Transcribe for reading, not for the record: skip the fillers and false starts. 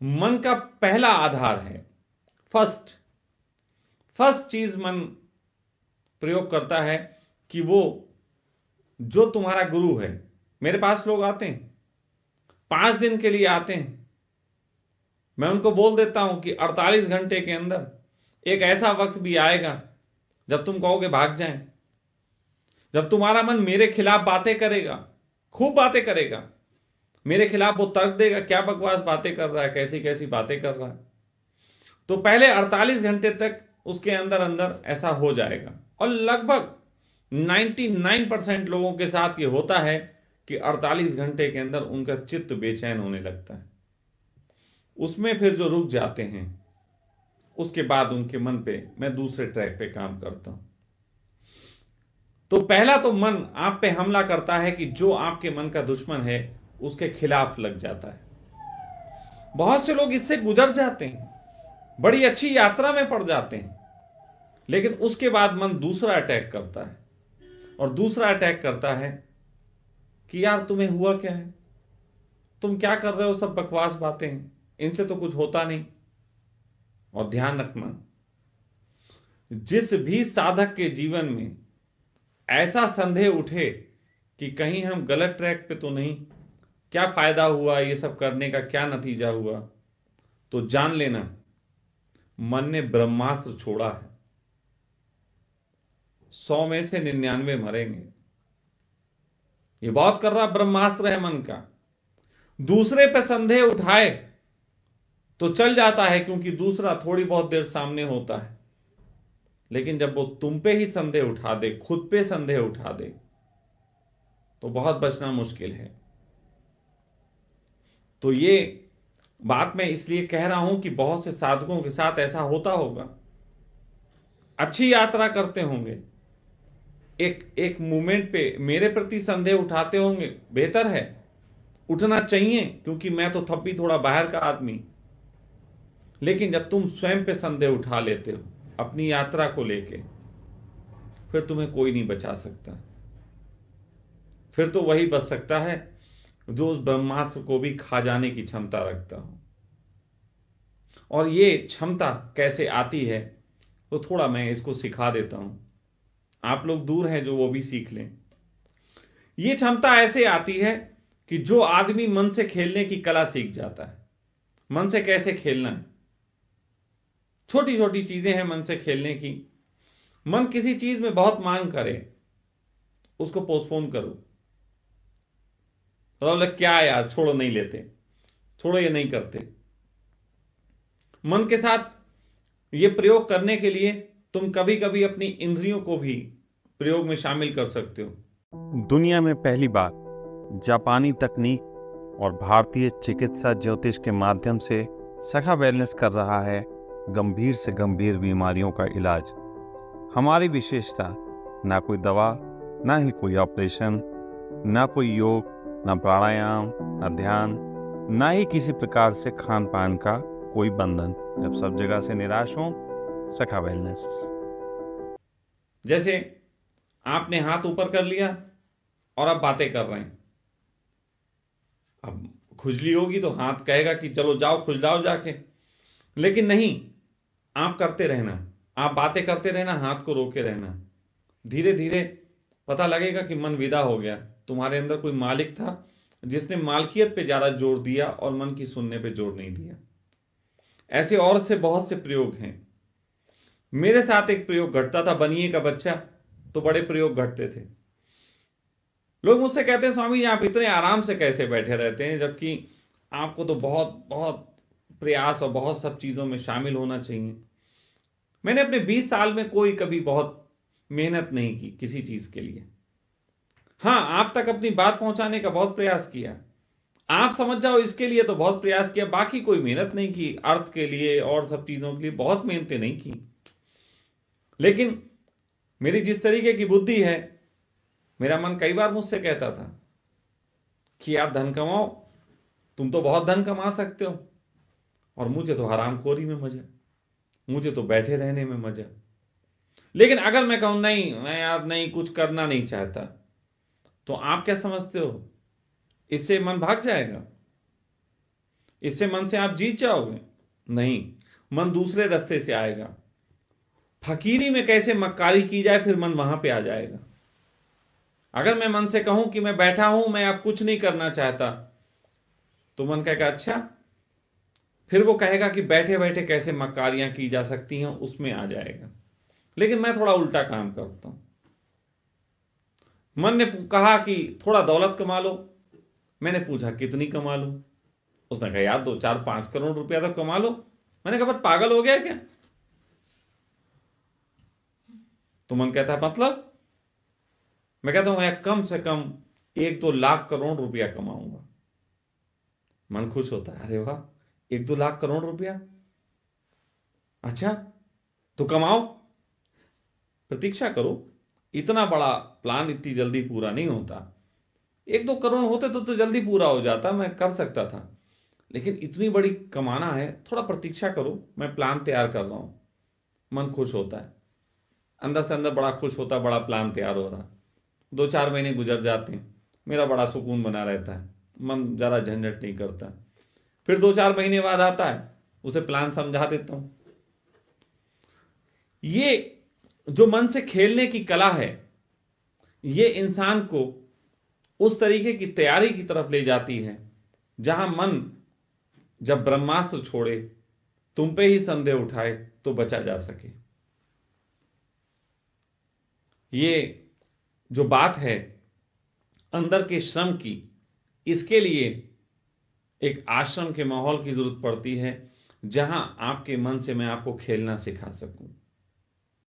मन का पहला आधार है। फर्स्ट फर्स्ट चीज मन प्रयोग करता है कि वो जो तुम्हारा गुरु है, मेरे पास लोग आते हैं 5 दिन के लिए आते हैं, मैं उनको बोल देता हूं कि 48 घंटे के अंदर एक ऐसा वक्त भी आएगा जब तुम कहोगे भाग जाएं, जब तुम्हारा मन मेरे खिलाफ बातें करेगा, खूब बातें करेगा, मेरे खिलाफ वो तर्क देगा, क्या बकवास बातें कर रहा है, कैसी कैसी बातें कर रहा है। तो पहले 48 घंटे तक उसके अंदर अंदर ऐसा हो जाएगा। और लगभग 99% लोगों के साथ ये होता है कि 48 घंटे के अंदर उनका चित्त बेचैन होने लगता है। उसमें फिर जो रुक जाते हैं, उसके बाद उनके मन पे मैं दूसरे ट्रैक पे काम करता हूं। तो पहला तो मन आप पे हमला करता है कि जो आपके मन का दुश्मन है उसके खिलाफ लग जाता है। बहुत से लोग इससे गुजर जाते हैं, बड़ी अच्छी यात्रा में पड़ जाते हैं, लेकिन उसके बाद मन दूसरा अटैक करता है, और दूसरा अटैक करता है कि यार तुम्हें हुआ क्या है, तुम क्या कर रहे हो, सब बकवास बातें हैं, इनसे तो कुछ होता नहीं। और ध्यान रखना, जिस भी साधक के जीवन में ऐसा संदेह उठे कि कहीं हम गलत ट्रैक पे तो नहीं, क्या फायदा हुआ ये सब करने का, क्या नतीजा हुआ, तो जान लेना मन ने ब्रह्मास्त्र छोड़ा है। 100 में से 99 मरेंगे। ये बहुत कर रहा ब्रह्मास्त्र है मन का। दूसरे पे संदेह उठाए तो चल जाता है, क्योंकि दूसरा थोड़ी बहुत देर सामने होता है, लेकिन जब वो तुम पे ही संदेह उठा दे, खुद पे संदेह उठा दे, तो बहुत बचना मुश्किल है। तो ये बात मैं इसलिए कह रहा हूं कि बहुत से साधकों के साथ ऐसा होता होगा, अच्छी यात्रा करते होंगे, एक एक मोमेंट पे मेरे प्रति संदेह उठाते होंगे, बेहतर है, उठना चाहिए, क्योंकि मैं तो थप भी थोड़ा बाहर का आदमी। लेकिन जब तुम स्वयं पे संदेह उठा लेते हो अपनी यात्रा को लेके, फिर तुम्हें कोई नहीं बचा सकता। फिर तो वही बच सकता है जो उस ब्रह्मास्त्र को भी खा जाने की क्षमता रखता हो। और ये क्षमता कैसे आती है, तो थोड़ा मैं इसको सिखा देता हूं, आप लोग दूर हैं जो वो भी सीख लें। ये क्षमता ऐसे आती है कि जो आदमी मन से खेलने की कला सीख जाता है, मन से कैसे खेलना है, छोटी छोटी चीजें हैं मन से खेलने की। मन किसी चीज में बहुत मांग करे, उसको पोस्टपोन करो, तो बोले क्या यार, छोड़ो, नहीं लेते, छोड़ो, ये नहीं करते। मन के साथ ये प्रयोग करने के लिए तुम कभी कभी अपनी इंद्रियों को भी प्रयोग में शामिल कर सकते हो। दुनिया में पहली बार जापानी तकनीक और भारतीय चिकित्सा ज्योतिष के माध्यम से सखा वेलनेस कर रहा है गंभीर से गंभीर बीमारियों का इलाज। हमारी विशेषता, ना कोई दवा, ना ही कोई ऑपरेशन, ना कोई योग, ना प्राणायाम, ना ध्यान, ना ही किसी प्रकार से खान पान का कोई बंधन। जब सब जगह से निराश हो, सखा वेलनेस। जैसे आपने हाथ ऊपर कर लिया और अब बातें कर रहे हैं, अब खुजली होगी तो हाथ कहेगा कि चलो जाओ खुजलाओ जाके, लेकिन नहीं, आप करते रहना, आप बातें करते रहना, हाथ को रोके रहना। धीरे धीरे पता लगेगा कि मन विदा हो गया, तुम्हारे अंदर कोई मालिक था जिसने मालकियत पे ज्यादा जोर दिया और मन की सुनने पे जोर नहीं दिया। ऐसे और से बहुत से प्रयोग हैं। मेरे साथ एक प्रयोग घटता था, बनिए का बच्चा, तो बड़े प्रयोग घटते थे। लोग मुझसे कहते हैं स्वामी जी आप इतने आराम से कैसे बैठे रहते हैं, जबकि आपको तो बहुत बहुत प्रयास और बहुत सब चीजों में शामिल होना चाहिए। मैंने अपने 20 साल में कोई कभी बहुत मेहनत नहीं की किसी चीज के लिए। हाँ, आप तक अपनी बात पहुंचाने का बहुत प्रयास किया, आप समझ जाओ इसके लिए तो बहुत प्रयास किया, बाकी कोई मेहनत नहीं की, अर्थ के लिए और सब चीजों के लिए बहुत मेहनतें नहीं की। लेकिन मेरी जिस तरीके की बुद्धि है, मेरा मन कई बार मुझसे कहता था कि आप धन कमाओ, तुम तो बहुत धन कमा सकते हो, और मुझे तो हरामखोरी में मजा, मुझे तो बैठे रहने में मजा। लेकिन अगर मैं कहूं नहीं, मैं यार नहीं, कुछ करना नहीं चाहता, तो आप क्या समझते हो, इससे मन भाग जाएगा? इससे मन से आप जीत जाओगे? नहीं, मन दूसरे रास्ते से आएगा। फकीरी में कैसे मक्कारी की जाए, फिर मन वहां पे आ जाएगा। अगर मैं मन से कहूं कि मैं बैठा हूं, मैं अब कुछ नहीं करना चाहता, तो मन कहेगा अच्छा। फिर वो कहेगा कि बैठे बैठे कैसे मक्कारियां की जा सकती हैं, उसमें आ जाएगा। लेकिन मैं थोड़ा उल्टा काम करता हूं। मन ने कहा कि थोड़ा दौलत कमा लो। मैंने पूछा कितनी कमा लो? उसने कहा यार 2-4-5 करोड़ रुपया तो कमा लो। मैंने कहा पर पागल हो गया क्या? तो मन कहता है मतलब? मैं कहता हूं मैं कम से कम 1-2 लाख करोड़ रुपया कमाऊंगा। मन खुश होता है, अरे वाह, 1-2 लाख करोड़ रुपया, अच्छा तो कमाओ, प्रतीक्षा करो। इतना बड़ा प्लान इतनी जल्दी पूरा नहीं होता। 1-2 करोड़ होते तो जल्दी पूरा हो जाता, मैं कर सकता था। लेकिन इतनी बड़ी कमाना है, थोड़ा प्रतीक्षा करो, मैं प्लान तैयार कर रहा हूं। मन खुश होता है, अंदर से अंदर बड़ा खुश होता है, बड़ा प्लान तैयार हो रहा। 2-4 महीने गुजर जाते हैं, मेरा बड़ा सुकून बना रहता है, मन जरा झंझट नहीं करता। फिर 2-4 महीने बाद आता है, उसे प्लान समझा देता हूं। ये जो मन से खेलने की कला है, ये इंसान को उस तरीके की तैयारी की तरफ ले जाती है जहां मन जब ब्रह्मास्त्र छोड़े, तुम पे ही संदेह उठाए तो बचा जा सके। ये जो बात है अंदर के श्रम की, इसके लिए एक आश्रम के माहौल की जरूरत पड़ती है जहां आपके मन से मैं आपको खेलना सिखा सकूं।